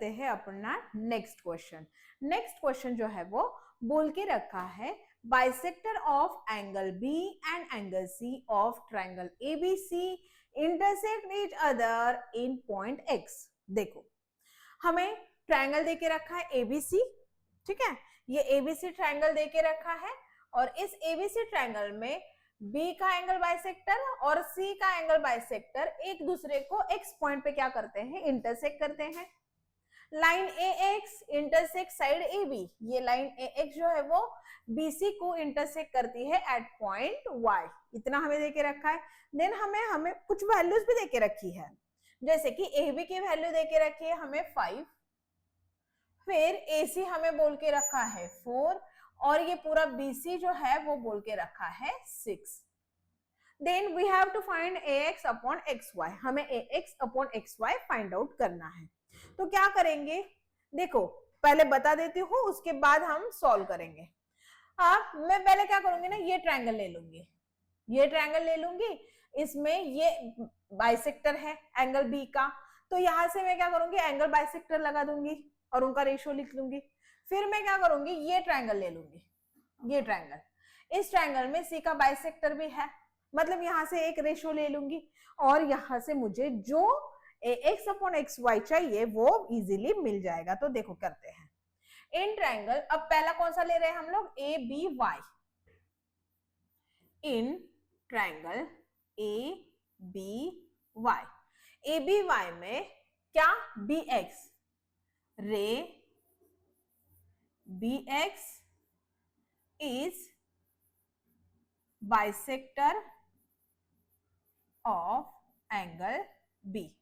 करते हैं अपना नेक्स्ट क्वेश्चन। नेक्स्ट क्वेश्चन जो है वो बोल के रखा है bisector of angle B and angle C of triangle ABC intersect each other in point X. देखो हमें ट्रायंगल देके रखा है एबीसी, ठीक है, ये एबीसी ट्रायंगल देके रखा है और इस एबीसी ट्रायंगल में बी का एंगल बाइसेक्टर और सी का एंगल बाइसेक्टर एक दूसरे को एक्स पॉइंट पे क्या करते हैं, इंटरसेक्ट करते हैं। Line A X intersect side A B, ये लाइन ए एक्स जो है वो बीसी को इंटरसेक्ट करती है एट पॉइंट वाई। इतना हमें देके रखा है। देन हमें कुछ वैल्यूज भी देके रखी है, जैसे कि ए बी की वैल्यू देके रखी है हमें 5, फिर ए सी हमें बोल के रखा है 4 और ये पूरा बीसी जो है वो बोल के रखा है 6। Then we have to find ax upon xy, हमें ax upon xy find out करना है। तो क्या करेंगे, देखो पहले बता देती हूँ उसके बाद हम सॉल्व करेंगे। अब मैं पहले क्या करूंगी ना, ये ट्रायंगल ले लूंगी, ये ट्रायंगल ले लूंगी, इसमें ये बाइसेक्टर है एंगल बी का, तो यहां से मैं क्या करूंगी, एंगल बाइसेक्टर लगा दूंगी और उनका रेशियो लिख लूंगी। फिर मैं क्या करूंगी, ये ट्रायंगल ले लूंगी, ये ट्रायंगल, इस ट्रायंगल में सी का बाइसेक्टर भी है, मतलब यहां से एक रेशियो ले लूंगी और यहां से मुझे जो एक्स अपॉन एक्स वाई चाहिए वो इजीली मिल जाएगा। तो देखो करते हैं इन ट्रायंगल। अब पहला कौन सा ले रहे हैं हम लोग, A B Y. In triangle A B Y, A B Y में क्या, B X, ray B X is bisector of angle B.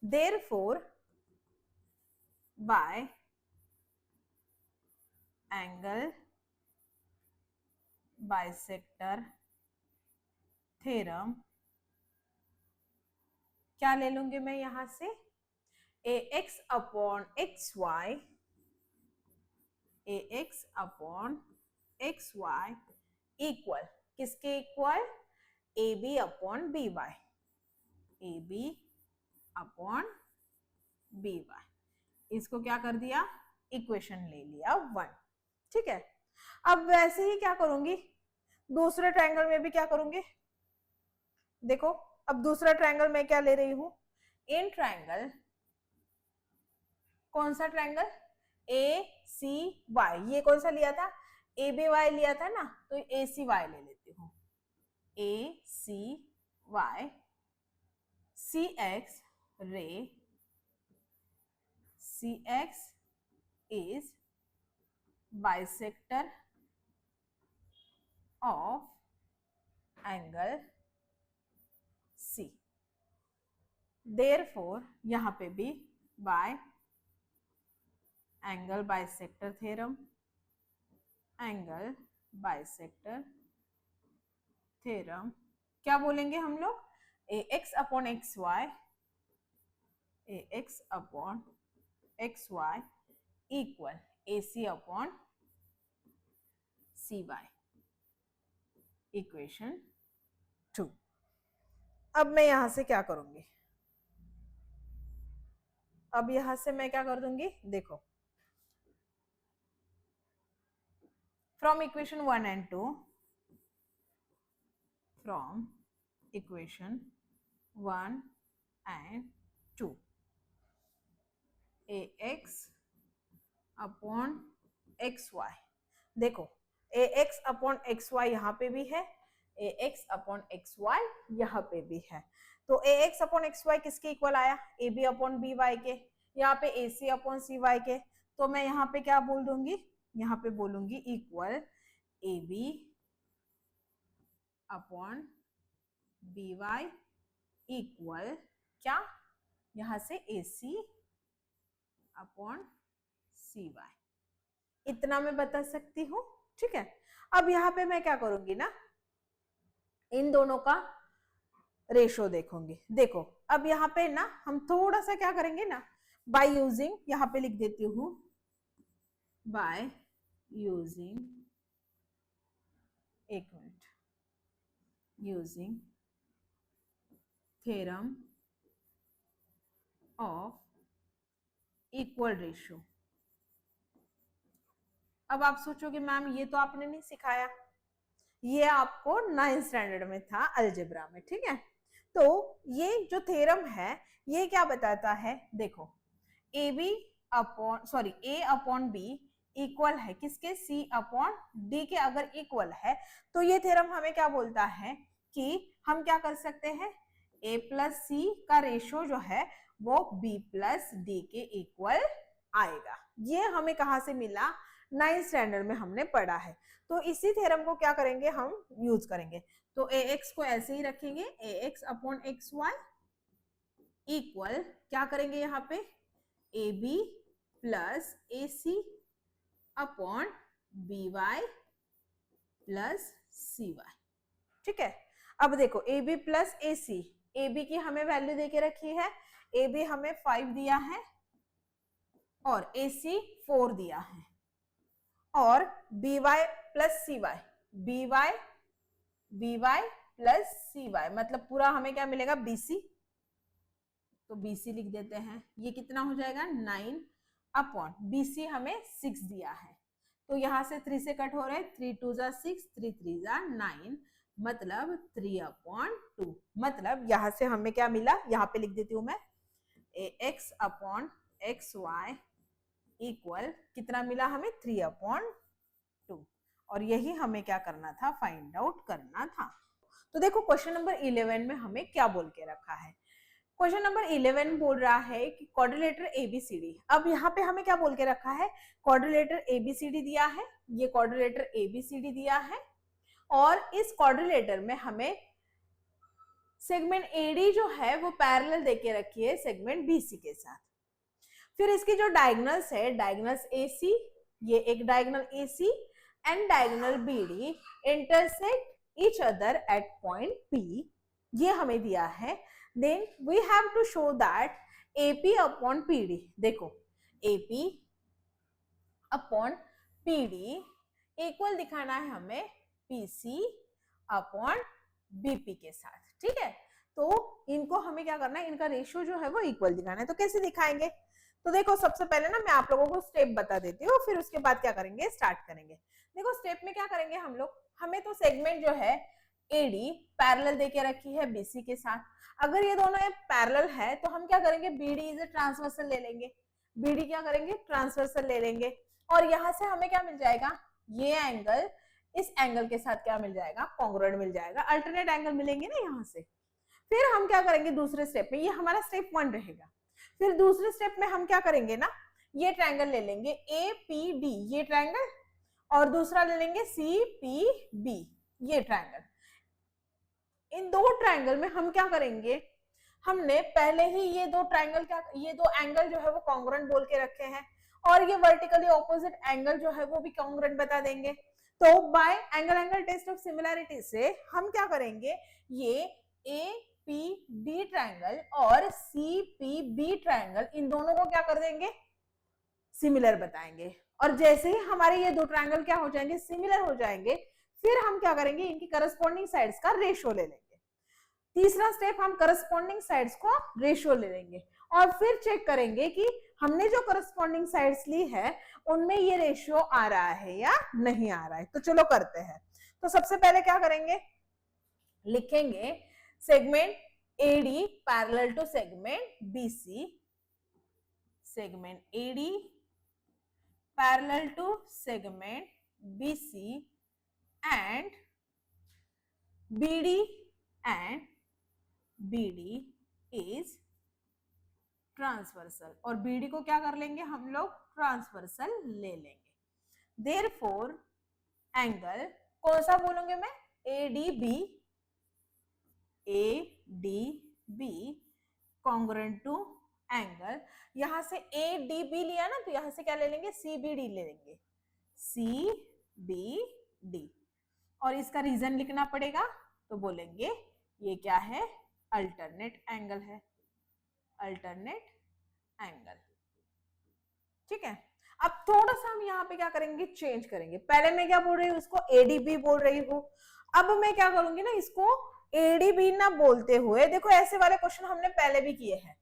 Therefore, by angle bisector theorem क्या ले लूंगी मैं यहां से, ax upon X Y, ax upon X Y equal किसके equal, A B upon B Y, A B upon B Y. इसको क्या कर दिया, इक्वेशन ले लिया 1, ठीक है। अब वैसे ही क्या करूंगी, दूसरे ट्रायंगल में भी क्या करूंगी, देखो अब दूसरा ट्रायंगल में क्या ले रही हूं, इन ट्रायंगल, कौन सा ट्रायंगल, ए सी वाई, ये कौन सा लिया था, ए बी वाई लिया था ना, तो ए सी वाई ले लेती हूँ, ए सी Y, C X ray, C X is bisector of angle C. Therefore यहां पे भी by angle bisector theorem, angle bisector theorem क्या बोलेंगे हम लोग, A X upon X Y, A X upon X Y equal A C upon C Y, equation 2। अब मैं यहां से क्या करूंगी, अब यहां से मैं क्या कर दूंगी, देखो from equation 1 and 2, from equation 1 and 2, ax upon X Y, देखो ax अपॉन एक्स वाई यहां पे भी है, ax अपॉन एक्स वाई यहां पे भी है, तो ax अपॉन एक्स वाई किसके इक्वल आया, A B upon B Y के, यहाँ पे ए सी अपॉन सी वाई के, तो मैं यहाँ पे क्या बोल दूंगी, यहाँ पे बोलूंगी equal A B upon B Y equal क्या, यहां से ए सी अपॉन सी वाई, इतना मैं बता सकती हूँ, ठीक है। अब यहां पे मैं क्या करूंगी ना, इन दोनों का रेशो देखूंगी। देखो अब यहाँ पे ना हम थोड़ा सा क्या करेंगे ना, बाय यूजिंग, यहाँ पे लिख देती हूँ बाय यूजिंग, एक minute, using theorem of equal ratio. अब आप सोचोगे मैम ये तो आपने नहीं सिखाया, ये आपको 9th स्टैंडर्ड में था अलजेब्रा में, ठीक है। तो ये जो थ्योरम है ये क्या बताता है, देखो A B upon sorry A upon B equal है किसके, सी अपॉन डी के अगर इक्वल है तो ये थ्योरम हमें क्या बोलता है कि हम क्या कर सकते हैं, ए प्लस सी का रेशियो जो है वो बी प्लस डी के इक्वल आएगा। ये हमें कहाँ से मिला, 9th स्टैंडर्ड में हमने पढ़ा है। तो इसी थ्योरम को क्या करेंगे हम यूज करेंगे। तो ए एक्स को ऐसे ही रखेंगे, A X upon X Y equal क्या करेंगे यहाँ पे, A B plus A C upon B Y plus C Y, ठीक है। अब देखो A B plus A C, A B की हमें वैल्यू देके रखी है, ए बी हमें 5 दिया है और ए सी 4 दिया है, और B Y plus C Y, B Y plus C Y मतलब पूरा हमें क्या मिलेगा, बीसी। तो बीसी लिख देते हैं, ये कितना हो जाएगा 9 अपॉन बीसी हमें 6 दिया है, तो यहां से 3 से कट हो रहे हैं, 3 2 जा 6, 3 3 जा 9 मतलब 3 अपॉन 2, मतलब यहां से हमें क्या मिला, यहां पे लिख देती हूं मैं, A X upon X Y equal कितना मिला हमें, 3 अपॉन 2, और यही हमें क्या करना था, फाइंड आउट करना था। तो देखो क्वेश्चन नंबर 11 में हमें क्या बोल के रखा है, क्वेश्चन नंबर 11 बोल रहा है कि क्वाड्रिलेटर एबीसीडी। अब यहाँ पे हमें क्या बोल के रखा है, क्वाड्रिलेटर एबीसीडी दिया है, ये क्वाड्रिलेटर एबीसीडी दिया है, और इस क्वाड्रिलेटर में हमें सेगमेंट एडी जो है वो पैरेलल देके रखी है सेगमेंट बीसी के साथ। फिर इसकी जो डायगोनल्स है, डायगोनल्स एसी, ये एक diagonal AC and diagonal BD intersect each other at point P, ये हमें दिया है। Then we have to show that AP upon PD, देखो AP upon PD इक्वल दिखाना है हमें PC अपॉन BP के साथ, ठीक है। तो इनको हमें क्या करना है, इनका रेशियो जो है वो इक्वल दिखाना है। तो कैसे दिखाएंगे, तो देखो सबसे पहले ना मैं आप लोगों को स्टेप बता देती हूँ, फिर उसके बाद क्या करेंगे, स्टार्ट करेंगे। देखो स्टेप में क्या करेंगे हम लोग, हमें तो सेगमेंट जो है एडी पैरेलल देके रखी है बीसी के साथ, अगर ये दोनों पैरेलल है तो हम क्या करेंगे, बीडी इज ट्रांसवर्सल ले लेंगे, बीडी क्या करेंगे, ट्रांसवर्सल ले लेंगे, और यहां से हमें क्या मिल जाएगा, ये एंगल इस एंगल के साथ क्या मिल जाएगा, कॉन्ग्रुएंट मिल जाएगा, अल्टरनेट एंगल मिलेंगे ना यहाँ से। फिर हम क्या करेंगे दूसरे स्टेप में, ये हमारा स्टेप 1 रहेगा। फिर दूसरे स्टेप में हम क्या करेंगे ना, ये ट्रायंगल ले लेंगे APD, ये ट्रायंगल, और दूसरा ले लेंगे CPB, ये ट्रायंगल। इन दो ट्रायंगल में हम क्या करेंगे, हमने पहले ही ये दो ट्रायंगल क्या, ये दो एंगल जो है वो कॉन्ग्रुएंट बोल के रखे हैं, और ये वर्टिकली ऑपोजिट एंगल जो है वो भी कॉन्ग्रुएंट बता देंगे। तो by angle test of similarity से हम क्या करेंगे, ये APD ट्रायंगल और CPB ट्रायंगल, इन दोनों को क्या कर देंगे, सिमिलर बताएंगे। और जैसे ही हमारे ये दो ट्रायंगल क्या हो जाएंगे, सिमिलर हो जाएंगे, फिर हम क्या करेंगे, इनकी करस्पॉन्डिंग साइड्स का रेशियो ले लेंगे। तीसरा स्टेप, हम करस्पॉन्डिंग साइड्स को रेशियो ले लेंगे, और फिर चेक करेंगे कि हमने जो करस्पॉन्डिंग साइड्स ली है उनमें ये रेशियो आ रहा है या नहीं आ रहा है। तो चलो करते हैं। तो सबसे पहले क्या करेंगे, लिखेंगे segment AD parallel to segment BC, segment AD parallel to segment BC and BD is transversal, और BD को क्या कर लेंगे हम लोग, ट्रांसवर्सल ले लेंगे। Therefore एंगल कौन सा बोलूंगे मैं, ADB कॉन्ग्रुएंट टू एंगल, यहां से ADB लिया ना, तो यहां से क्या ले लेंगे, CBD ले लेंगे, CBD, और इसका रीजन लिखना पड़ेगा, तो बोलेंगे ये क्या है, अल्टरनेट एंगल है, अल्टरनेट एंगल, ठीक है। अब थोड़ा सा हम यहाँ पे क्या करेंगे, चेंज करेंगे। पहले मैं क्या बोल रही हूँ, इसको ADB बोल रही हूँ, अब मैं क्या करूंगी ना, इसको ADB ना बोलते हुए, देखो ऐसे वाले क्वेश्चन हमने पहले भी किए हैं,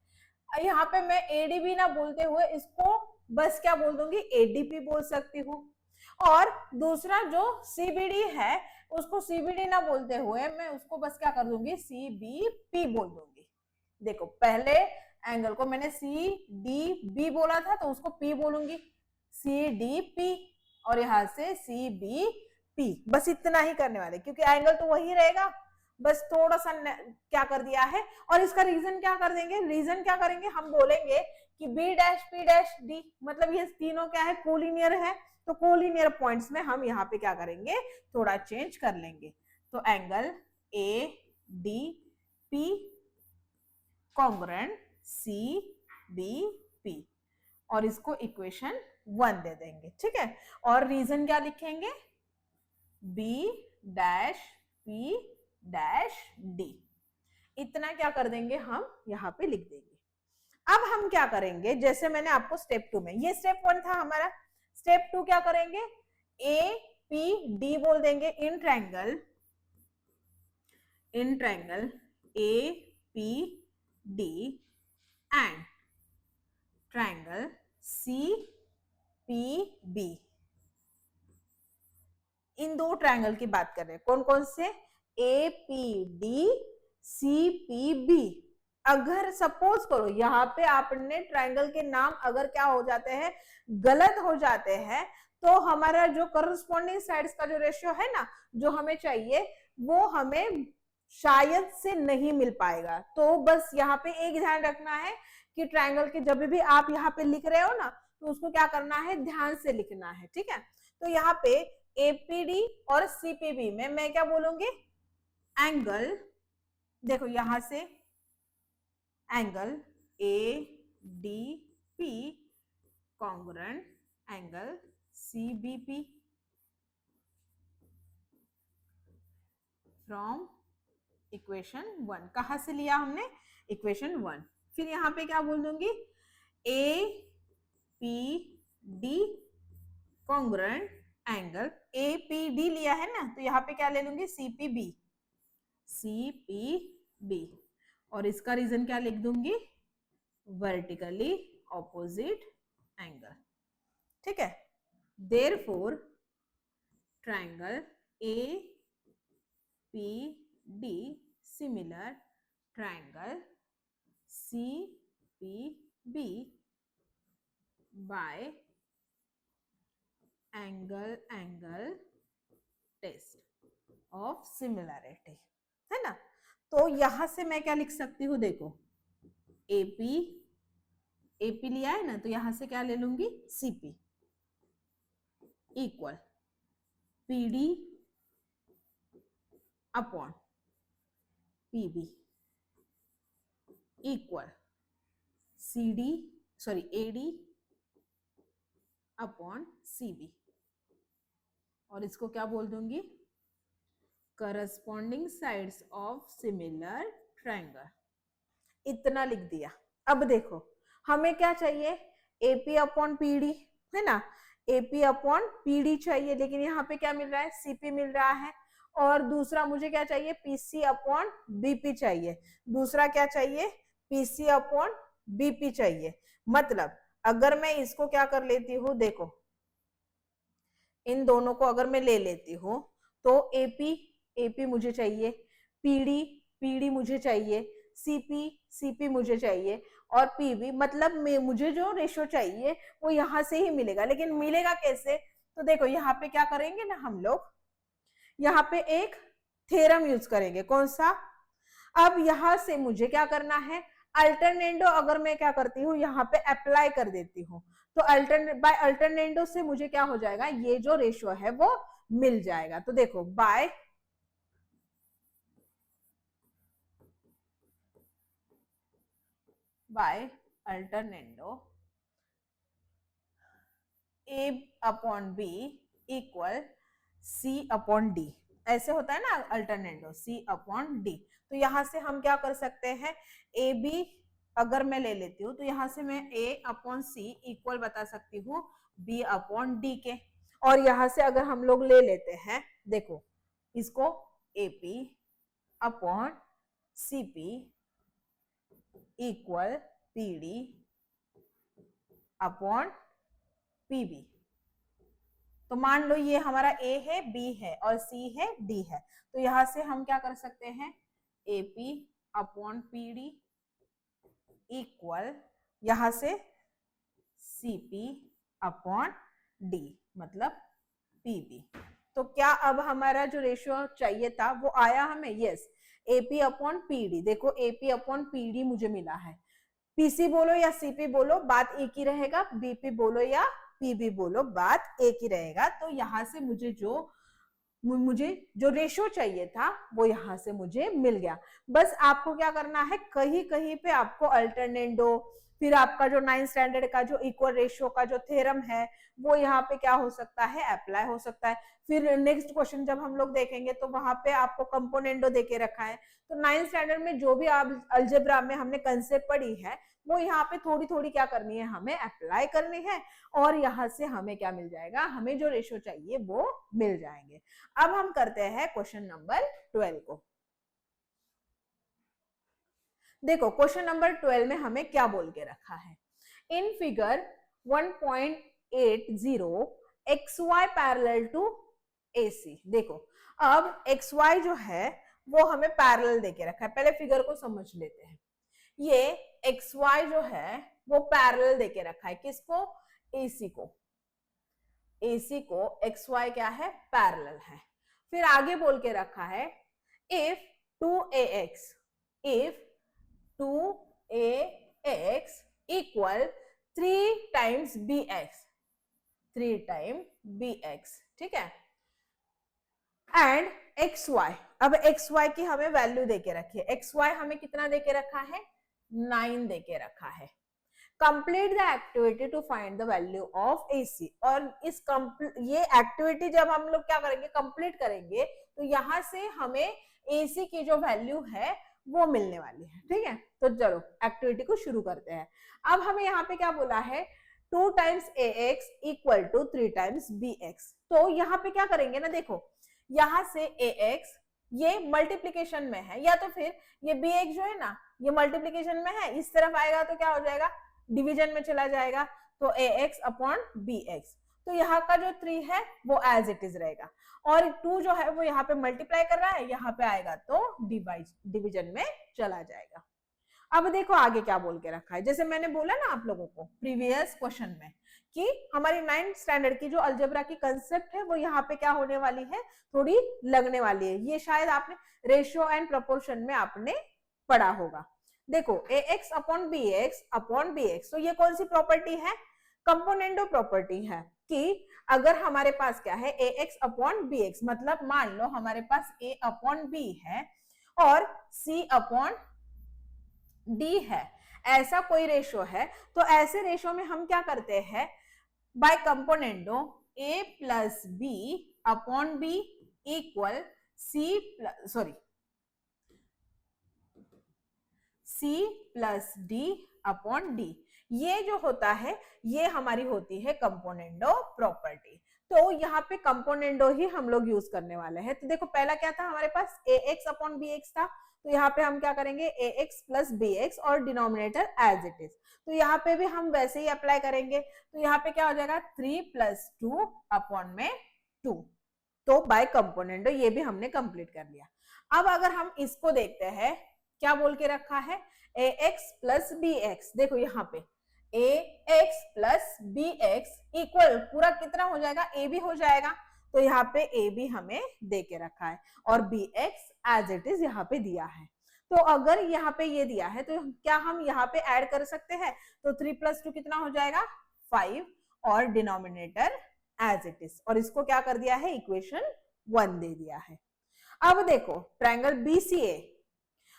यहाँ पे मैं एडीबी ना बोलते हुए इसको बस क्या बोल दूंगी, एडीपी बोल सकती हूँ। और दूसरा जो सीबीडी है उसको सीबीडी ना बोलते हुए मैं उसको बस क्या कर दूंगी, सीबीपी बोल दूंगी। देखो पहले एंगल को मैंने सी डी बी बोला था तो उसको पी बोलूंगी, सी डी पी, और यहां से सी बी पी, बस इतना ही करने वाले क्योंकि एंगल तो वही रहेगा, बस थोड़ा सा क्या कर दिया है। और इसका रीजन क्या कर देंगे, रीजन क्या करेंगे, हम बोलेंगे कि B dash P dash D, मतलब ये तीनों क्या है, कोलिनियर है, तो कोलिनियर पॉइंट्स में हम यहाँ पे क्या करेंगे, थोड़ा चेंज कर लेंगे। तो angle A D P congruent C B P, और इसको इक्वेशन 1 दे देंगे, ठीक है। और रीजन क्या लिखेंगे, B dash P dash D, इतना क्या कर देंगे हम यहाँ पे लिख देंगे। अब हम क्या करेंगे, जैसे मैंने आपको स्टेप 2 में, ये स्टेप 1 था हमारा, स्टेप 2 क्या करेंगे, ए पी डी बोल देंगे in triangle A P D and triangle C P B. इन दो ट्रायंगल की बात कर रहे हैं, कौन कौन से, A P D C P B. अगर सपोज करो यहाँ पे आपने ट्रायंगल के नाम अगर क्या हो जाते हैं, गलत हो जाते हैं, तो हमारा जो करस्पॉन्डिंग साइड्स का जो रेशियो है ना, जो हमें चाहिए वो हमें शायद से नहीं मिल पाएगा। तो बस यहाँ पे एक ध्यान रखना है कि ट्रायंगल के जब भी आप यहाँ पे लिख रहे हो ना, तो उसको क्या करना है, ध्यान से लिखना है, ठीक है। तो यहाँ पे एपीडी और सीपीबी में मैं क्या बोलूंगी, एंगल, देखो यहां से angle A D P congruent angle CBP from equation 1, कहां से लिया हमने, इक्वेशन 1। फिर यहां पे क्या बोल दूंगी, ए P D congruent angle A P D लिया है ना, तो यहाँ पे क्या ले लूंगी, सीपीबी और इसका रीजन क्या लिख दूंगी, वर्टिकली ऑपोजिट एंगल, ठीक है। Therefore triangle A P D similar triangle C P B by angle test of similarity, है ना। तो यहां से मैं क्या लिख सकती हूँ, देखो एपी लिया है ना, तो यहां से क्या ले लूंगी, CP equal PD upon PB equal AD upon CB, और इसको क्या बोल दूंगी, corresponding sides of similar triangle, इतना लिख दिया। अब देखो हमें क्या चाहिए, एपी अपॉन पीडी, है ना, एपी अपॉन पीडी चाहिए, लेकिन यहाँ पे क्या मिल रहा है, सीपी मिल रहा है। और दूसरा मुझे क्या चाहिए, पीसी अपॉन बीपी चाहिए, दूसरा क्या चाहिए, पीसी अपॉन बीपी चाहिए। मतलब अगर मैं इसको क्या कर लेती हूँ, देखो इन दोनों को अगर मैं ले लेती हूँ, तो एपी मुझे चाहिए, पीडी मुझे चाहिए, सीपी मुझे चाहिए, और पीबी, मतलब मुझे जो रेशियो चाहिए वो यहां से ही मिलेगा। लेकिन मिलेगा कैसे, तो देखो यहाँ पे क्या करेंगे ना, हम लोग यहाँ पे एक थ्योरम यूज करेंगे, कौन सा, अब यहां से मुझे क्या करना है, अल्टरनेंडो अगर मैं क्या करती हूँ, यहाँ पे अप्लाई कर देती हूँ, तो बाय अल्टरनेंडो से मुझे क्या हो जाएगा, ये जो रेशियो है वो मिल जाएगा। तो देखो by alternendo A upon B equal C upon D, ऐसे होता है ना अल्टरनेंडो, सी अपॉन डी। तो यहां से हम क्या कर सकते हैं, ए बी अगर मैं ले लेती हूँ, तो यहां से मैं ए अपॉन सी इक्वल बता सकती हूँ बी अपॉन डी के। और यहां से अगर हम लोग ले लेते हैं, देखो इसको AP upon CP equal PD upon PB। तो मान लो ये हमारा A है, B है और C है, D है, तो यहां से हम क्या कर सकते हैं, AP अपॉन PD इक्वल यहां से CP अपॉन D मतलब PB। तो क्या अब हमारा जो रेशियो चाहिए था वो आया हमें, यस, AP अपॉन PD। देखो AP अपॉन PD मुझे मिला है, PC बोलो या CP बोलो बात एक ही रहेगा, BP बोलो या PB बोलो बात एक ही रहेगा। तो यहां से मुझे जो रेशियो चाहिए था वो यहां से मुझे मिल गया। बस आपको क्या करना है, कहीं कहीं पे आपको अल्टरनेटो, फिर आपका जो 9th स्टैंडर्ड का जो इक्वल रेशियो का जो थ्योरम है वो यहाँ पे क्या हो सकता है, अप्लाई हो सकता है। फिर नेक्स्ट क्वेश्चन जब हम लोग देखेंगे तो वहां पे आपको कंपोनेंटो देके रखा है, तो 9th स्टैंडर्ड में जो भी आप अलजेब्रा में हमने कंसेप्ट पढ़ी है वो यहाँ पे थोड़ी थोड़ी क्या करनी है, हमें अप्लाई करनी है, और यहाँ से हमें क्या मिल जाएगा, हमें जो रेशियो चाहिए वो मिल जाएंगे। अब हम करते हैं क्वेश्चन नंबर 12 को। देखो क्वेश्चन नंबर 12 में हमें क्या बोल के रखा है, in figure 1.80 XY parallel to AC। देखो अब XY जो है वो हमें पैरेलल देके रखा है, पहले फिगर को समझ लेते हैं। ये XY जो है वो पैरेलल देके रखा है, किसको, AC को। AC को XY क्या है, पैरेलल है। फिर आगे बोल के रखा है if 2AX equal 3 times BX, ठीक है, एंड XY। अब XY की हमें वैल्यू देके रखी है, XY हमें कितना देके रखा है, 9 देके रखा है। Complete the activity to find the value of AC। और ये एक्टिविटी जब हम लोग क्या करेंगे, कंप्लीट करेंगे, तो यहां से हमें AC की जो वैल्यू है वो मिलने वाली है, ठीक है। तो चलो एक्टिविटी को शुरू करते हैं। अब हमें यहाँ पे क्या बोला है, 2 times AX equal to 3 times BX। तो यहाँ पे क्या करेंगे ना, देखो यहां से AX ये मल्टीप्लीकेशन में है, या तो फिर ये BX जो है ना ये मल्टीप्लीकेशन में है, इस तरफ आएगा तो क्या हो जाएगा, डिवीजन में चला जाएगा, तो AX अपॉन BX। तो यहाँ का जो 3 है वो एज इट इज रहेगा, और 2 जो है वो यहाँ पे मल्टीप्लाई कर रहा है, यहाँ पे आएगा तो डिवीजन में चला जाएगा। अब देखो आगे क्या बोल के रखा है, जैसे मैंने बोला ना आप लोगों को प्रीवियस क्वेश्चन में कि हमारी 9th स्टैंडर्ड की जो अलजेब्रा की कंसेप्ट है वो यहाँ पे क्या होने वाली है, थोड़ी लगने वाली है। ये शायद आपने रेशियो एंड प्रोपोर्शन में आपने पढ़ा होगा। देखो AX अपॉन BX, तो ये कौन सी प्रॉपर्टी है, कंपोनेंटो प्रॉपर्टी है, कि अगर हमारे पास क्या है AX अपॉन BX, मतलब मान लो हमारे पास A अपॉन B है और C अपॉन D है, ऐसा कोई रेशियो है, तो ऐसे रेशियो में हम क्या करते हैं, by componendo A plus B upon B equal C plus D upon D। ये जो होता है ये हमारी होती है कंपोनेंटो प्रॉपर्टी। तो यहाँ पे कंपोनेंटो ही हम लोग यूज करने वाले हैं। तो देखो पहला क्या था हमारे पास, AX अपॉन BX था, तो यहाँ पे हम क्या करेंगे AX प्लस BX और डिनोमिनेटर एज इट इज। तो यहाँ पे भी हम वैसे ही अप्लाई करेंगे, तो यहाँ पे क्या हो जाएगा 3 प्लस 2 अपॉन में 2। तो बाय कंपोनेंटो ये भी हमने कंप्लीट कर लिया। अब अगर हम इसको देखते हैं क्या बोल के रखा है, AX प्लस BX। देखो यहाँ पे AX प्लस BX इक्वल पूरा कितना हो जाएगा, AB हो जाएगा, तो यहाँ पे AB हमें दे के रखा है और BX एज इट इज यहाँ पे दिया है। तो अगर यहाँ पे ये दिया है तो क्या हम यहाँ पे ऐड कर सकते हैं, तो 3 प्लस 2 कितना हो जाएगा 5 और डिनोमिनेटर एज इट इज, और इसको क्या कर दिया है इक्वेशन 1 दे दिया है। अब देखो ट्रायंगल BCA,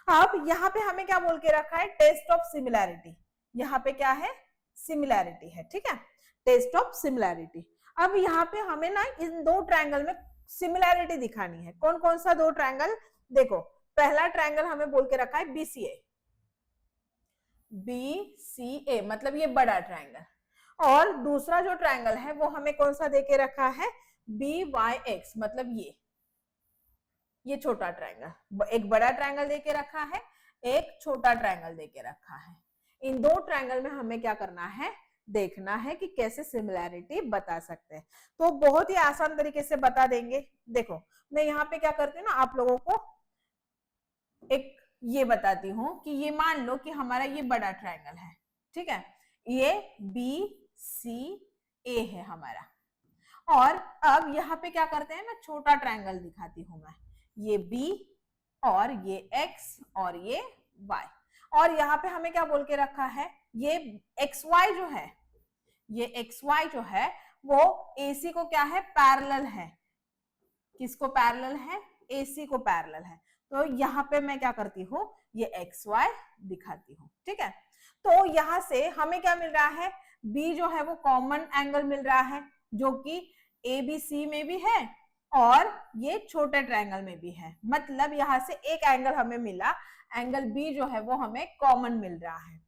अब यहाँ पे हमें क्या बोल के रखा है, टेस्ट ऑफ सिमिलैरिटी। यहाँ पे क्या है, सिमिलैरिटी है, ठीक है, टेस्ट ऑफ सिमिलैरिटी। अब यहाँ पे हमें ना इन दो ट्रायंगल में सिमिलैरिटी दिखानी है। कौन कौन सा दो ट्रायंगल, देखो पहला ट्रायंगल हमें बोल के रखा है BCA मतलब ये बड़ा ट्रायंगल, और दूसरा जो ट्रायंगल है वो हमें कौन सा देके रखा है BYX मतलब ये छोटा ट्रायंगल। एक बड़ा ट्रायंगल देके रखा है, एक छोटा ट्रायंगल देके रखा है। इन दो ट्रायंगल में हमें क्या करना है, देखना है कि कैसे सिमिलैरिटी बता सकते हैं। तो बहुत ही आसान तरीके से बता देंगे। देखो मैं यहाँ पे क्या करती हूँ ना, आप लोगों को एक ये बताती हूँ कि ये मान लो कि हमारा ये बड़ा ट्रायंगल है, ठीक है, ये BCA है हमारा, और अब यहाँ पे क्या करते हैं, मैं छोटा ट्रायंगल दिखाती हूँ मैं, ये B और ये X और ये Y, और यहाँ पे हमें क्या बोल के रखा है, ये XY जो है, ये XY जो है वो AC को क्या है, पैरेलल है। किसको पैरेलल है, AC को पैरेलल है। तो यहाँ पे मैं क्या करती हूँ, ये XY दिखाती हूँ, ठीक है। तो यहाँ से हमें क्या मिल रहा है, B जो है वो कॉमन एंगल मिल रहा है, जो कि ABC में भी है और ये छोटे ट्रायंगल में भी है। मतलब यहाँ से एक एंगल हमें मिला, एंगल B जो है वो हमें कॉमन मिल रहा है।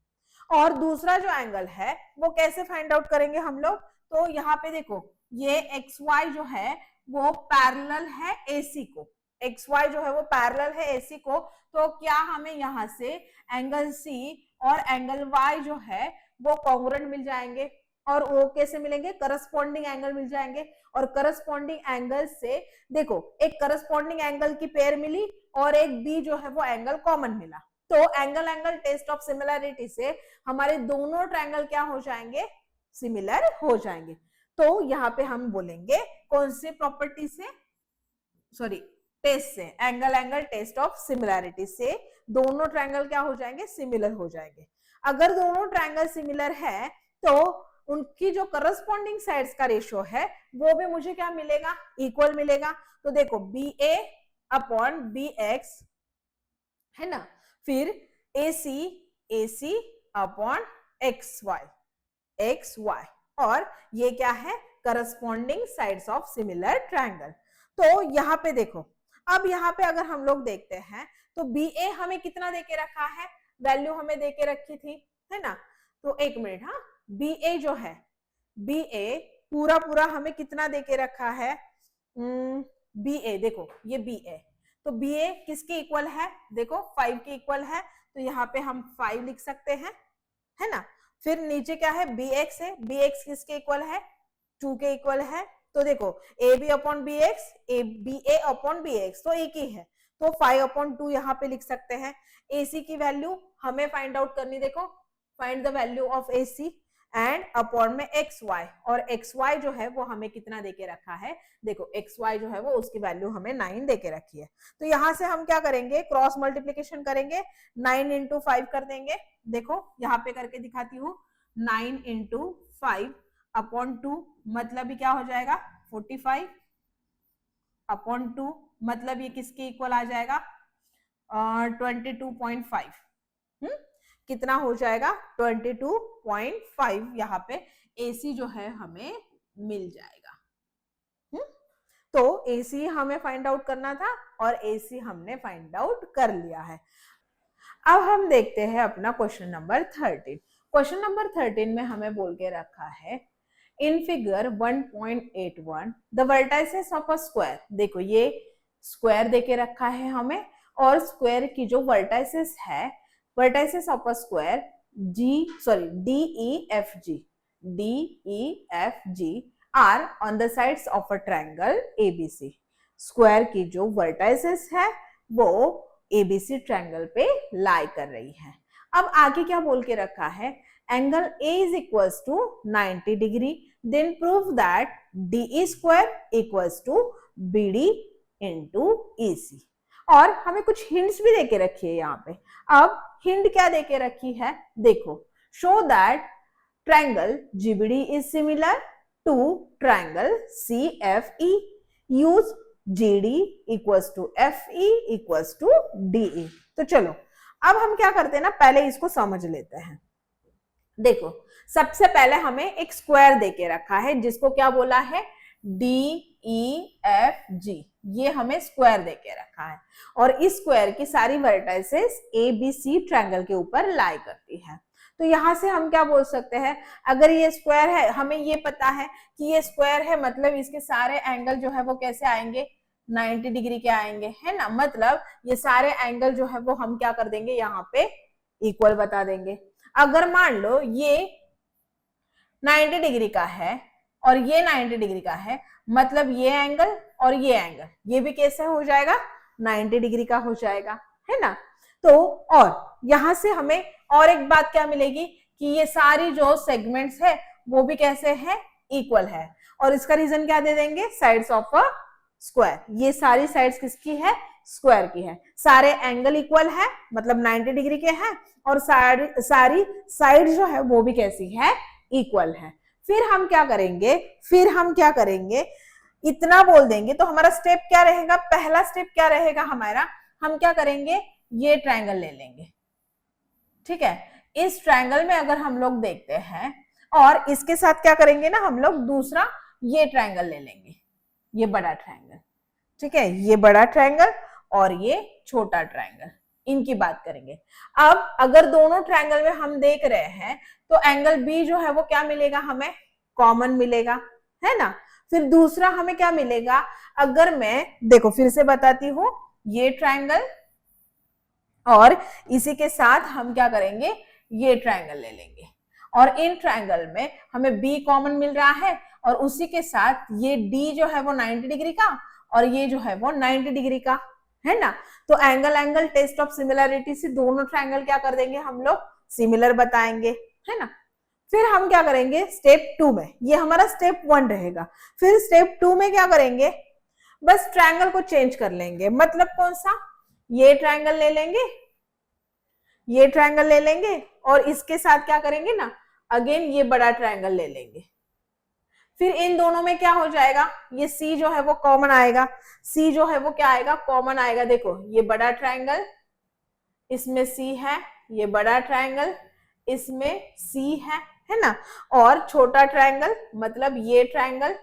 और दूसरा जो एंगल है वो कैसे फाइंड आउट करेंगे हम लोग, तो यहाँ पे देखो ये XY जो है वो पैरेलल है AC को, XY जो है वो पैरेलल है AC को, तो क्या हमें यहाँ से एंगल C और एंगल Y जो है वो कॉन्ग्रुएंट मिल जाएंगे। और वो कैसे मिलेंगे, करस्पॉन्डिंग एंगल मिल जाएंगे। और करस्पॉन्डिंग एंगल से देखो एक करस्पॉन्डिंग एंगल की पेयर मिली और एक B जो है वो एंगल कॉमन मिला, तो angle angle test of similarity से हमारे दोनों ट्रायंगल क्या हो जाएंगे, सिमिलर हो जाएंगे। तो यहाँ पे हम बोलेंगे कौन से प्रॉपर्टी से, सॉरी टेस्ट से, angle angle test of similarity से दोनों ट्रायंगल क्या हो जाएंगे, सिमिलर हो जाएंगे। अगर दोनों ट्रायंगल सिमिलर है तो उनकी जो करस्पॉन्डिंग साइड्स का रेशियो है वो भी मुझे क्या मिलेगा, इक्वल मिलेगा। तो देखो BA अपॉन BX है ना, फिर AC अपॉन XY, और ये क्या है, corresponding sides of similar triangle. तो यहाँ पे देखो, अब यहाँ पे अगर हम लोग देखते हैं तो BA हमें कितना देके रखा है, वैल्यू हमें देके रखी थी, है ना। तो एक मिनट, हाँ, BA जो है, BA पूरा पूरा हमें कितना देके रखा है, BA देखो ये BA, तो BA किसके इक्वल है, देखो 5 के इक्वल है, तो यहाँ पे हम 5 लिख सकते हैं, है ना। फिर नीचे क्या है, BX है, BX किसके इक्वल है, 2 के इक्वल है, तो देखो AB upon BX, BA upon BX तो एक ही है, तो 5 अपॉन 2 यहाँ पे लिख सकते हैं। AC की वैल्यू हमें फाइंड आउट करनी, देखो find the value of AC and upon में XY, और XY जो है वो हमें कितना देके रखा है, देखो XY जो है वो उसकी वैल्यू हमें 9 देके रखी है। तो यहाँ से हम क्या करेंगे, क्रॉस मल्टीप्लीकेशन करेंगे, 9 इंटू 5 कर देंगे। देखो यहाँ पे करके दिखाती हूँ, 9 इंटू 5 अपॉन 2 मतलब ये क्या हो जाएगा, 45 अपॉन 2 मतलब ये किसके इक्वल आ जाएगा, 22.5, कितना हो जाएगा, 22.5, यहाँ पे AC जो है हमें मिल जाएगा। तो AC हमें फाइंड आउट करना था और AC हमने फाइंड आउट कर लिया है। अब हम देखते हैं अपना क्वेश्चन नंबर 13। क्वेश्चन नंबर 13 में हमें बोल के रखा है, in figure 1.81 the vertices of a square, देखो ये स्क्वायर देके रखा है हमें, और स्क्वायर की जो वर्टाइसेस है, vertices of a square DEFG are on the sides of a triangle ABC। Square की जो वर्टाइसेस है वो ABC ट्रायंगल पे लाई कर रही है। अब आगे क्या बोल के रखा है, angle A is equals to 90 degree, then prove that DE square equals to BD into EC। और हमें कुछ हिंट्स भी देके रखी है यहाँ पे। अब हिंट क्या देके रखी है, देखो, show that triangle GBD is similar to triangle CFE, use GD equals to FE equals to DE। तो चलो अब हम क्या करते हैं ना, पहले इसको समझ लेते हैं। देखो सबसे पहले हमें एक स्क्वायर देके रखा है जिसको क्या बोला है, DEFG, ये हमें स्क्वायर देके रखा है, और इस स्क्वायर की सारी वर्टाइसेस ABC ट्रायंगल के ऊपर लाई करती है। तो यहाँ से हम क्या बोल सकते हैं, अगर ये स्क्वायर है, हमें ये पता है कि ये स्क्वायर है, मतलब इसके सारे एंगल जो है वो कैसे आएंगे, 90 डिग्री के आएंगे, है ना। मतलब ये सारे एंगल जो है वो हम क्या कर देंगे, यहाँ पे इक्वल बता देंगे। अगर मान लो ये 90 डिग्री का है और ये 90 डिग्री का है, मतलब ये एंगल और ये एंगल ये भी कैसे हो जाएगा, 90 डिग्री का हो जाएगा, है ना। तो और यहां से हमें और एक बात क्या मिलेगी कि ये सारी जो सेगमेंट्स है वो भी कैसे है, इक्वल है। और इसका रीजन क्या दे देंगे, साइड्स ऑफ अ स्क्वायर। ये सारी साइड्स किसकी है, स्क्वायर की है। सारे एंगल इक्वल है मतलब 90 डिग्री के हैं और सारी साइड जो है वो भी कैसी है, इक्वल है। फिर हम क्या करेंगे, इतना बोल देंगे तो हमारा स्टेप क्या रहेगा, पहला स्टेप क्या रहेगा हमारा, हम क्या करेंगे, ये ट्रायंगल ले लेंगे, ठीक है। इस ट्रायंगल में अगर हम लोग देखते हैं और इसके साथ क्या करेंगे ना, हम लोग दूसरा ये ट्रायंगल ले लेंगे, ये बड़ा ट्रायंगल, ठीक है, ये बड़ा ट्रायंगल और ये छोटा ट्रायंगल, इनकी बात करेंगे। अब अगर दोनों ट्रायंगल में हम देख रहे हैं तो एंगल बी जो है वो क्या मिलेगा, हमें कॉमन मिलेगा, है ना। फिर दूसरा हमें क्या मिलेगा, अगर मैं देखो फिर से बताती हूं, ये ट्रायंगल और इसी के साथ हम क्या करेंगे, ये ट्रायंगल ले लेंगे और इन ट्रायंगल में हमें बी कॉमन मिल रहा है और उसी के साथ ये डी जो है वो 90 डिग्री का और ये जो है वो 90 डिग्री का, है ना। तो एंगल टेस्ट ऑफ सिमिलरिटी से दोनों ट्रायंगल क्या कर देंगे हम लोग, सिमिलर बताएंगे, है ना। फिर हम क्या करेंगे स्टेप 2 में, ये हमारा स्टेप 1 रहेगा। फिर स्टेप 2 में क्या करेंगे, बस ट्रायंगल को चेंज कर लेंगे, मतलब कौन सा, ये ट्रायंगल ले लेंगे, ये ट्रायंगल ले लेंगे और इसके साथ क्या करेंगे ना, अगेन ये बड़ा ट्रायंगल ले लेंगे। फिर इन दोनों में क्या हो जाएगा, ये सी जो है वो कॉमन आएगा, सी जो है वो क्या आएगा, कॉमन आएगा। देखो ये बड़ा ट्रायंगल, इसमें सी है, ये बड़ा ट्रायंगल, इसमें सी है ना। और छोटा ट्रायंगल मतलब ये ट्रायंगल,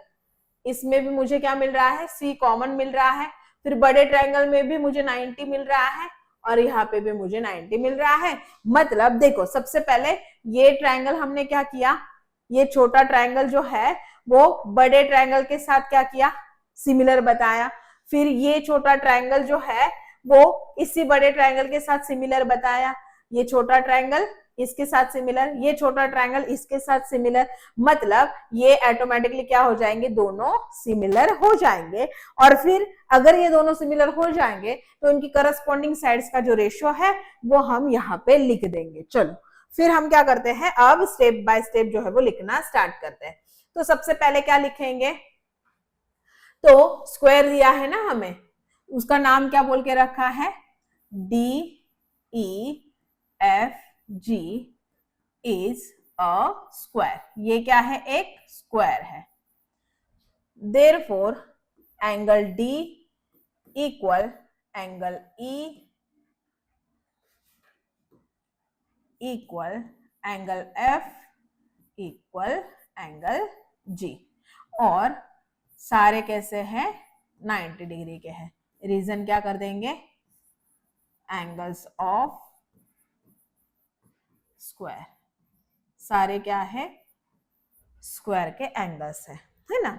इसमें भी मुझे क्या मिल रहा है, सी कॉमन मिल रहा है। फिर बड़े ट्रायंगल में भी मुझे 90 मिल रहा है और यहाँ पे भी मुझे 90 मिल रहा है। मतलब देखो सबसे पहले ये ट्रायंगल हमने क्या किया, ये छोटा ट्रायंगल जो है वो बड़े ट्रायंगल के साथ क्या किया, सिमिलर बताया। फिर ये छोटा ट्रायंगल जो है वो इसी बड़े ट्रायंगल के साथ सिमिलर बताया। ये छोटा ट्रायंगल इसके साथ सिमिलर, ये छोटा ट्रायंगल इसके साथ सिमिलर, मतलब ये ऑटोमेटिकली क्या हो जाएंगे, दोनों सिमिलर हो जाएंगे। और फिर अगर ये दोनों सिमिलर हो जाएंगे तो इनकी करस्पॉन्डिंग साइड्स का जो रेशियो है वो हम यहाँ पे लिख देंगे। चलो फिर हम क्या करते हैं, अब स्टेप बाय स्टेप जो है वो लिखना स्टार्ट करते हैं। तो सबसे पहले क्या लिखेंगे, तो स्क्वायर दिया है ना हमें, उसका नाम क्या बोल के रखा है, DEFG इज अ स्क्वायर, ये क्या है, एक स्क्वायर है। Therefore angle D equal angle E equal angle F equal angle G, और सारे कैसे हैं, 90 डिग्री के हैं। रीजन क्या कर देंगे, एंगल्स ऑफ स्क्वायर, सारे क्या है, स्क्वायर के एंगल्स है ना।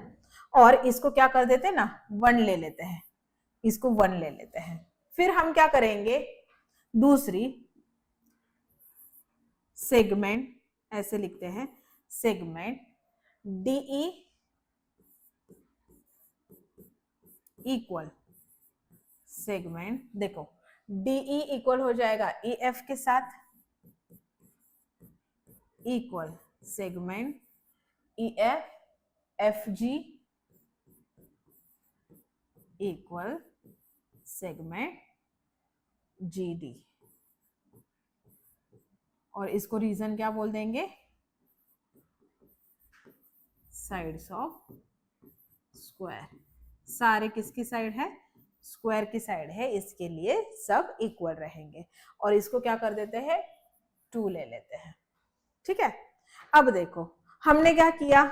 और इसको क्या कर देते हैं ना, 1 ले लेते हैं, इसको 1 ले लेते हैं। फिर हम क्या करेंगे, दूसरी सेगमेंट ऐसे लिखते हैं, सेगमेंट DE इक्वल सेगमेंट, देखो DE इक्वल हो जाएगा EF के साथ, equal segment EF FG equal segment GD, और इसको रीजन क्या बोल देंगे, साइड्स ऑफ स्क्वायर। सारे किसकी साइड है, स्क्वायर की साइड है, इसके लिए सब इक्वल रहेंगे। और इसको क्या कर देते हैं, 2 ले लेते हैं, ठीक है। अब देखो हमने क्या किया,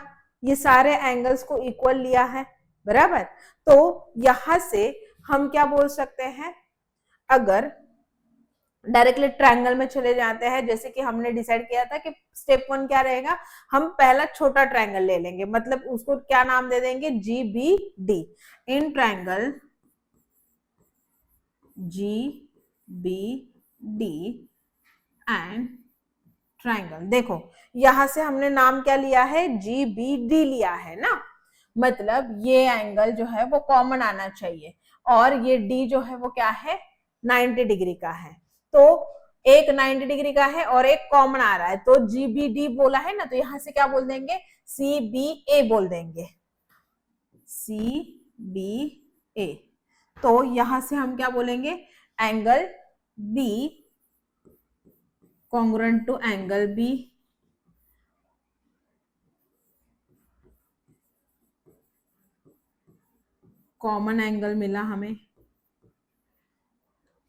ये सारे एंगल्स को इक्वल लिया है, बराबर। तो यहां से हम क्या बोल सकते हैं, अगर डायरेक्टली ट्रायंगल में चले जाते हैं, जैसे कि हमने डिसाइड किया था कि स्टेप 1 क्या रहेगा, हम पहला छोटा ट्रायंगल ले लेंगे, मतलब उसको क्या नाम दे देंगे, GBD। In triangle GBD and triangle. देखो यहां से हमने नाम क्या लिया है, GBD लिया है ना, मतलब ये एंगल जो है वो कॉमन आना चाहिए, और ये D जो है वो क्या है, 90 डिग्री का है। तो एक 90 डिग्री का है और एक कॉमन आ रहा है, तो GBD बोला है ना, तो यहां से क्या बोल देंगे, CBA बोल देंगे, CBA। तो यहां से हम क्या बोलेंगे, angle B congruent to angle B, common angle मिला हमें।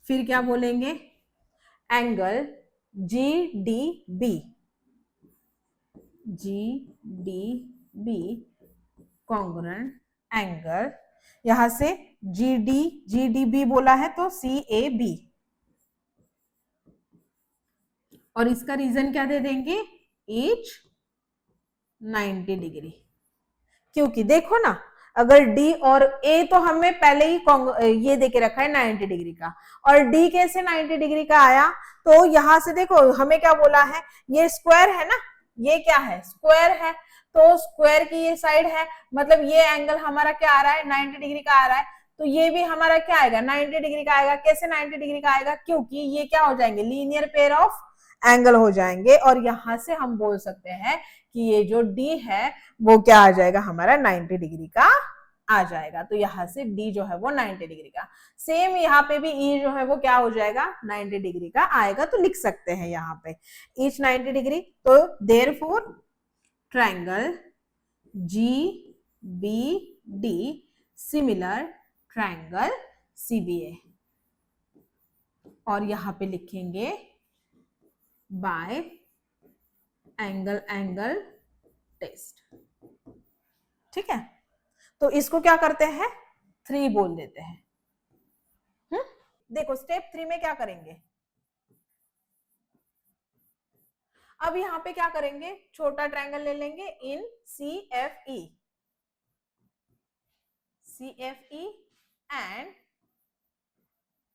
फिर क्या बोलेंगे, angle GDB, GDB congruent angle, यहां से GDB बोला है तो CAB, और इसका रीजन क्या दे देंगे, ईच 90 डिग्री। क्योंकि देखो ना, अगर D और A तो हमें पहले ही ये देके रखा है 90 डिग्री का, और D कैसे 90 डिग्री का आया, तो यहां से देखो हमें क्या बोला है, ये स्क्वायर है ना, ये क्या है, स्क्वायर है, तो स्क्वायर की ये साइड है, मतलब ये एंगल हमारा क्या आ रहा है, 90 डिग्री का आ रहा है, तो ये भी हमारा क्या आएगा, 90 डिग्री का आएगा। कैसे 90 डिग्री का आएगा, क्योंकि ये क्या हो जाएंगे, लीनियर पेयर ऑफ एंगल हो जाएंगे, और यहां से हम बोल सकते हैं कि ये जो D है वो क्या आ जाएगा, हमारा 90 डिग्री का आ जाएगा। तो यहां से D जो है वो 90 डिग्री का, सेम यहाँ पे भी E जो है वो क्या हो जाएगा, 90 डिग्री का आएगा। तो लिख सकते हैं यहाँ पे ईच 90 डिग्री। तो therefore triangle GBD similar triangle CBA, और यहां पे लिखेंगे बाय एंगल टेस्ट। ठीक है, तो इसको क्या करते हैं, 3 बोल देते हैं। देखो स्टेप 3 में क्या करेंगे, अब यहां पे क्या करेंगे, छोटा ट्रायंगल ले लेंगे इन CFE एंड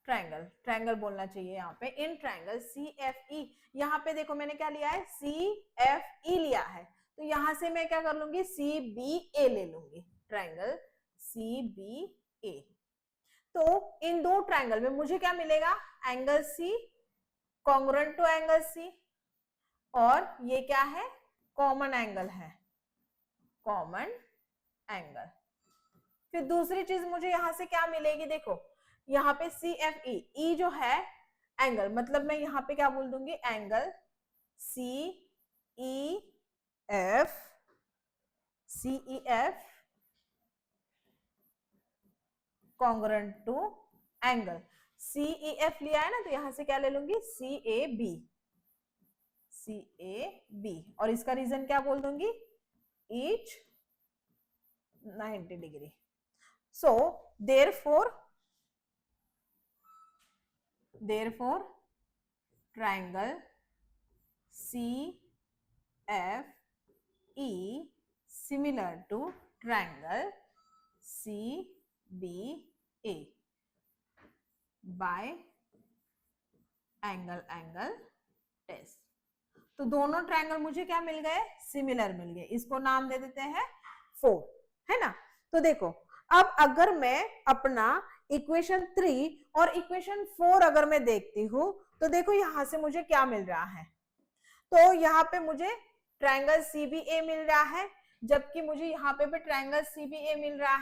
ट्रायंगल बोलना चाहिए यहाँ पे, इन ट्रायंगल CFE। यहाँ पे देखो मैंने क्या लिया है, CFE लिया है, तो यहां से मैं क्या कर लूंगी, CBA ले लूंगी, ट्रायंगल CBA। तो इन दो ट्रायंगल में मुझे क्या मिलेगा, angle C congruent to angle C, और ये क्या है, कॉमन एंगल है, कॉमन एंगल। फिर दूसरी चीज मुझे यहां से क्या मिलेगी, देखो यहाँ पे CFE, E जो है एंगल, मतलब मैं यहाँ पे क्या बोल दूंगी, angle CEF congruent to angle CEF लिया है ना, तो यहां से क्या ले लूंगी, CAB, और इसका रीजन क्या बोल दूंगी, each 90 degree. So therefore triangle CFE similar to triangle CBA by angle test. तो दोनों ट्रायंगल मुझे क्या मिल गए, सिमिलर मिल गए, इसको नाम दे देते हैं 4, है ना। तो देखो अब अगर मैं अपना इक्वेशन 3 और इक्वेशन 4 अगर मैं देखती हूं, तो देखो यहां से मुझे क्या मिल रहा है, तो यहाँ पे मुझे ट्रायंगल CBA मिल रहा है, जबकि मुझे यहाँ पे भी ट्रायंगल CBA मिल रहा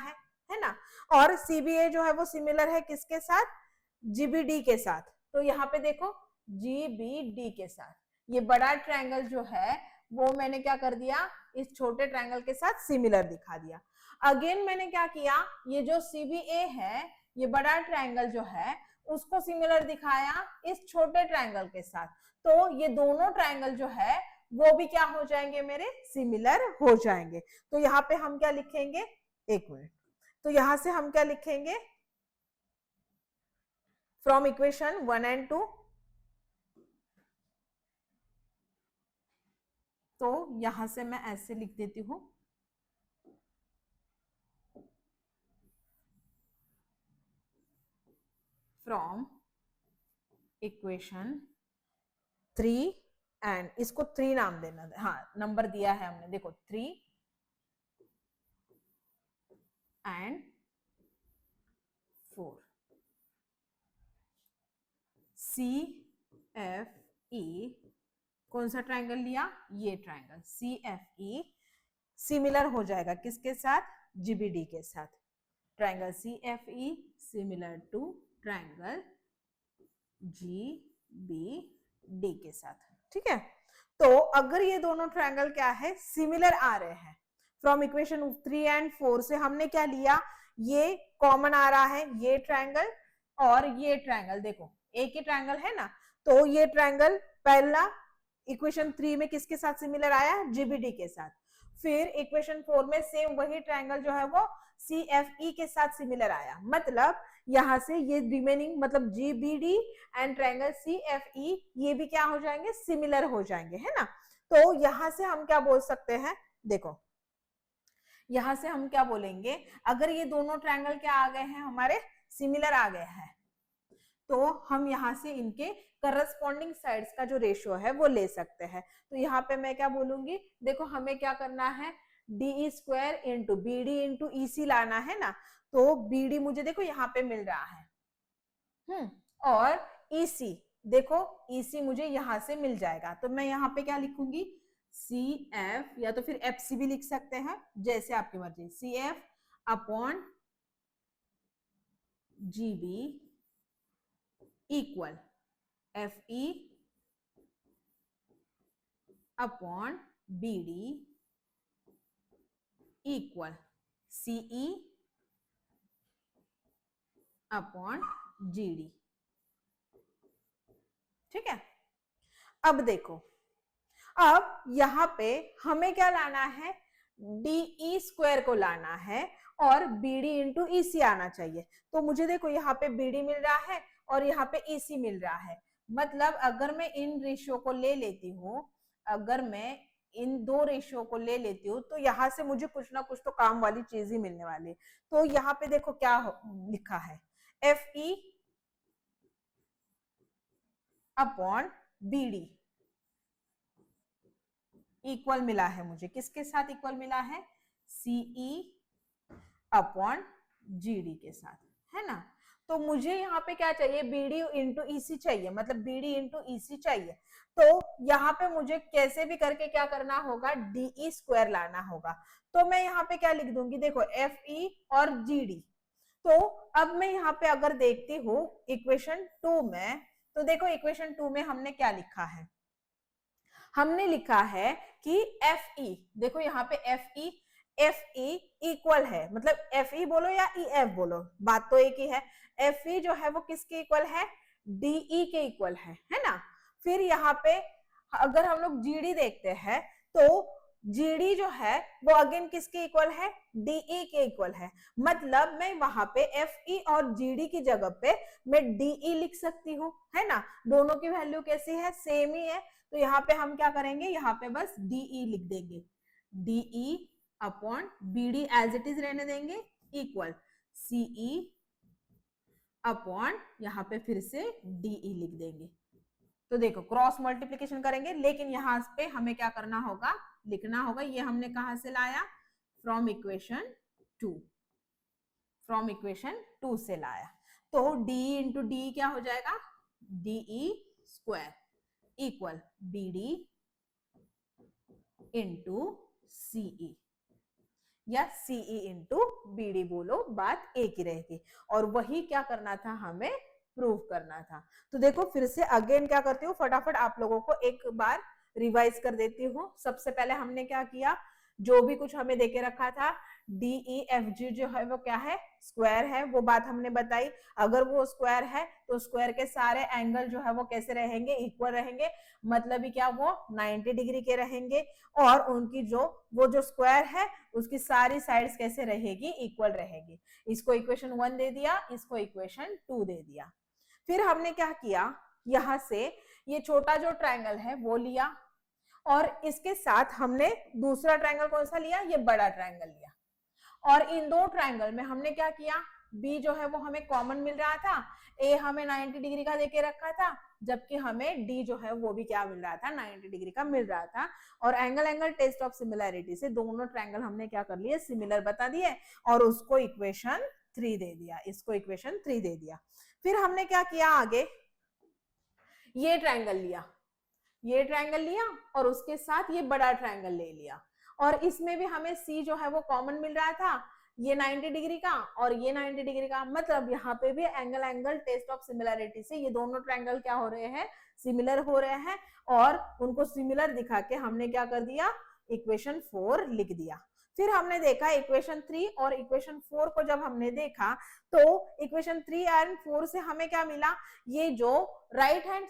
है ना, और CBA जो है वो सिमिलर है किसके साथ, GBD के साथ। तो यहाँ पे देखो GBD के साथ ये बड़ा ट्रायंगल जो है वो मैंने क्या कर दिया, इस छोटे ट्रायंगल के साथ सिमिलर दिखा दिया। अगेन मैंने क्या किया, ये जो CBA है, ये बड़ा ट्रायंगल जो है उसको सिमिलर दिखाया इस छोटे ट्रायंगल के साथ, तो ये दोनों ट्रायंगल जो है वो भी क्या हो जाएंगे, मेरे सिमिलर हो जाएंगे। तो यहाँ पे हम क्या लिखेंगे, एक मिनट, तो यहां से हम क्या लिखेंगे, फ्रॉम इक्वेशन 1 एंड 2, तो यहां से मैं ऐसे लिख देती हूं, फ्रॉम इक्वेशन 3 एंड इसको 3 नाम देना, हाँ नंबर दिया है हमने, देखो 3 एंड 4। CFE कौन सा ट्रायंगल लिया, ये ट्रायंगल CFE सिमिलर हो जाएगा किसके साथ, GBD के साथ। Triangle CFE similar to triangle GBD के साथ, ठीक है। तो अगर ये दोनों ट्रायंगल क्या है, सिमिलर आ रहे हैं, फ्रॉम इक्वेशन 3 एंड 4 से हमने क्या लिया, ये कॉमन आ रहा है, ये ट्रायंगल और ये ट्रायंगल, देखो एक ही ट्रायंगल है ना, तो ये ट्रायंगल पहला इक्वेशन 3 में किसके साथ सिमिलर आया, GBD के साथ। फिर इक्वेशन 4 में सेम वही ट्रायंगल जो है वो CFE के साथ सिमिलर आया, मतलब यहां से ये रिमेनिंग मतलब GBD एंड ट्रायंगल CFE ये भी क्या हो जाएंगे, सिमिलर हो जाएंगे, है ना। तो यहां से हम क्या बोल सकते हैं, देखो यहां से हम क्या बोलेंगे, अगर ये दोनों ट्रायंगल क्या आ गए हैं, हमारे सिमिलर आ गए हैं, तो हम यहाँ से इनके करस्पॉन्डिंग साइड्स का जो रेशियो है वो ले सकते हैं। तो यहाँ पे मैं क्या बोलूंगी, देखो हमें क्या करना है, DE square into BD into EC लाना है ना, तो BD मुझे देखो यहाँ पे मिल रहा है, और EC देखो EC मुझे यहाँ से मिल जाएगा, तो मैं यहाँ पे क्या लिखूंगी, CF या तो फिर FC भी लिख सकते हैं, जैसे आपकी मर्जी, CF upon GB equal FE upon BD equal CE upon GD, ठीक है। अब देखो, अब यहाँ पे हमें क्या लाना है, DE स्क्वायर को लाना है और BD इंटू EC आना चाहिए। तो मुझे देखो यहाँ पे BD मिल रहा है और यहाँ पे EC मिल रहा है, मतलब अगर मैं इन रेशियो को ले लेती हूँ, अगर मैं इन दो रेशियो को ले लेती हूँ, तो यहाँ से मुझे कुछ ना कुछ तो काम वाली चीज ही मिलने वाली है। तो यहाँ पे देखो क्या लिखा है, FE अपॉन BD इक्वल मिला है मुझे, किसके साथ इक्वल मिला है, CE अपॉन GD के साथ, है ना। तो मुझे यहाँ पे क्या चाहिए, BD इंटू EC चाहिए, मतलब BD इंटू EC चाहिए। तो यहाँ पे मुझे कैसे भी करके क्या करना होगा, DE स्क्वायर लाना होगा। तो मैं यहाँ पे क्या लिख दूंगी, देखो FE और GD। तो अब मैं यहाँ पे अगर देखती हूँ इक्वेशन 2 में, तो देखो इक्वेशन 2 में हमने क्या लिखा है, हमने लिखा है कि FE, देखो यहाँ पे FE इक्वल है, मतलब FE बोलो या EF बोलो, बात तो एक ही है। FE जो है वो किसके इक्वल है, DE के इक्वल है ना। फिर यहाँ पे अगर हम लोग GD देखते हैं, तो GD जो है वो अगेन किसके इक्वल है, DE के इक्वल है, मतलब मैं वहां पे FE और GD की जगह पे मैं DE लिख सकती हूँ, है ना। दोनों की वैल्यू कैसी है, सेम ही है। तो यहाँ पे हम क्या करेंगे, यहाँ पे बस DE लिख देंगे, DE upon BD as it is रहने देंगे, इक्वल CE अपॉन यहाँ पे फिर से DE लिख देंगे। तो देखो क्रॉस मल्टीप्लीकेशन करेंगे, लेकिन यहाँ पे हमें क्या करना होगा, लिखना होगा, ये हमने कहां से लाया, फ्रॉम इक्वेशन 2, फ्रॉम इक्वेशन 2 से लाया। तो DE इंटू DE क्या हो जाएगा, DE square equal BD into CE, या CE इंटू BD बोलो, बात एक ही रहेगी। और वही क्या करना था, हमें प्रूव करना था। तो देखो फिर से अगेन क्या करती हूँ, फटाफट आप लोगों को एक बार रिवाइज कर देती हूँ। सबसे पहले हमने क्या किया, जो भी कुछ हमें देके रखा था, DEFG जो है वो क्या है, स्क्वायर है, वो बात हमने बताई। अगर वो स्क्वायर है तो स्क्वायर के सारे एंगल जो है वो कैसे रहेंगे, इक्वल रहेंगे, मतलब ही क्या, वो 90 डिग्री के रहेंगे। और उनकी जो स्क्वायर है उसकी सारी साइड्स कैसे रहेगी, इक्वल रहेगी। इसको इक्वेशन 1 दे दिया, इसको इक्वेशन 2 दे दिया। फिर हमने क्या किया, यहां से ये छोटा जो ट्रायंगल है वो लिया, और इसके साथ हमने दूसरा ट्रायंगल कौन सा लिया, ये बड़ा ट्रायंगल लिया। और इन दो ट्रायंगल में हमने क्या किया, बी जो है वो हमें कॉमन मिल रहा था, ए हमें 90 डिग्री का देके रखा था, जबकि हमें डी जो है वो भी क्या मिल रहा था, 90 डिग्री का मिल रहा था। और एंगल टेस्ट ऑफ सिमिलैरिटी से दोनों ट्रायंगल हमने क्या कर लिए, सिमिलर बता दिए और उसको इक्वेशन 3 दे दिया, इसको इक्वेशन 3 दे दिया। फिर हमने क्या किया आगे, ये ट्रायंगल लिया, ये ट्रायंगल लिया और उसके साथ ये बड़ा ट्रायंगल ले लिया, और इसमें भी हमें सी जो है वो कॉमन मिल रहा था, ये 90 डिग्री का और ये 90 डिग्री का, मतलब यहाँ पे भी एंगल टेस्ट ऑफ सिमिलैरिटी से ये दोनों ट्रायंगल क्या हो रहे हैं, सिमिलर हो रहे हैं, और उनको सिमिलर दिखा के हमने क्या कर दिया, इक्वेशन 4 लिख दिया। फिर हमने देखा इक्वेशन 3 और इक्वेशन 4 को जब हमने देखा तो इक्वेशन 3 एंड 4 से हमें क्या मिला, ये जो राइट हैंड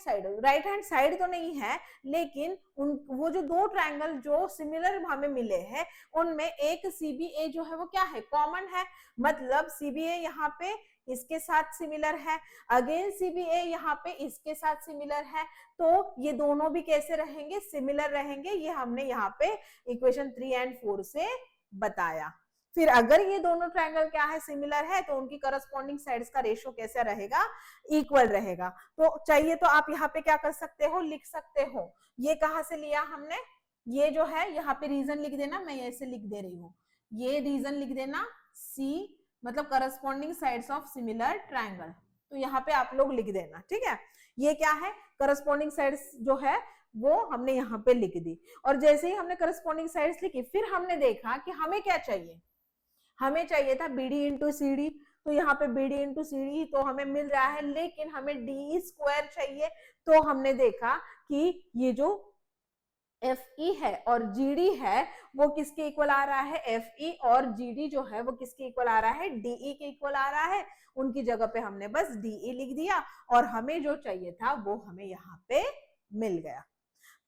साइड तो नहीं है, लेकिन वो जो दो ट्रायंगल जो सिमिलर हमें मिले हैं उनमें एक CBA जो है वो क्या है, कॉमन है, मतलब CBA यहाँ पे इसके साथ सिमिलर है, अगेन CBA यहाँ पे इसके साथ सिमिलर है, तो ये दोनों भी कैसे रहेंगे, सिमिलर रहेंगे। ये हमने यहाँ पे इक्वेशन 3 एंड 4 से बताया। फिर अगर ये दोनों ट्रायंगल क्या है, सिमिलर है, तो उनकी करस्पॉन्डिंग साइड्स का रेशियो कैसा रहेगा, इक्वल रहेगा। तो चाहिए तो आप यहाँ पे क्या कर सकते हो, लिख सकते हो। ये कहाँ से लिया हमने, ये जो है यहाँ पे रीजन लिख देना, मैं ऐसे लिख दे रही हूँ, ये रीजन लिख देना, सी मतलब corresponding sides of similar triangle, तो यहाँ पे आप लोग लिख देना, ठीक है। ये क्या है, करस्पॉन्डिंग साइड्स जो है वो हमने यहाँ पे लिख दी, और जैसे ही हमने करस्पॉन्डिंग साइड्स लिखी, फिर हमने देखा कि हमें क्या चाहिए, हमें चाहिए था BD इंटू CD, तो यहाँ पे BD इंटू CD तो हमें मिल रहा है, लेकिन हमें DE स्क्वायर चाहिए, तो हमने देखा कि ये जो FE है और GD है वो किसके इक्वल आ रहा है, FE और GD जो है वो किसके इक्वल आ रहा है, DE के इक्वल आ रहा है। उनकी जगह पे हमने बस DE लिख दिया और हमें जो चाहिए था वो हमें यहाँ पे मिल गया।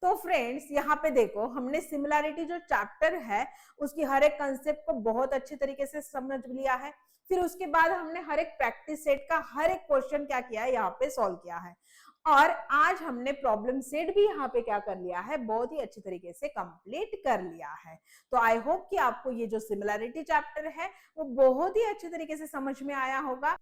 तो फ्रेंड्स यहाँ पे देखो, हमने सिमिलैरिटी जो चैप्टर है उसकी हर एक कंसेप्ट को बहुत अच्छे तरीके से समझ लिया है। फिर उसके बाद हमने हर एक प्रैक्टिस सेट का हर एक क्वेश्चन क्या किया है, यहाँ पे सॉल्व किया है, और आज हमने प्रॉब्लम सेट भी यहाँ पे क्या कर लिया है, बहुत ही अच्छे तरीके से कंप्लीट कर लिया है। तो आई होप कि आपको ये जो सिमिलैरिटी चैप्टर है वो बहुत ही अच्छे तरीके से समझ में आया होगा।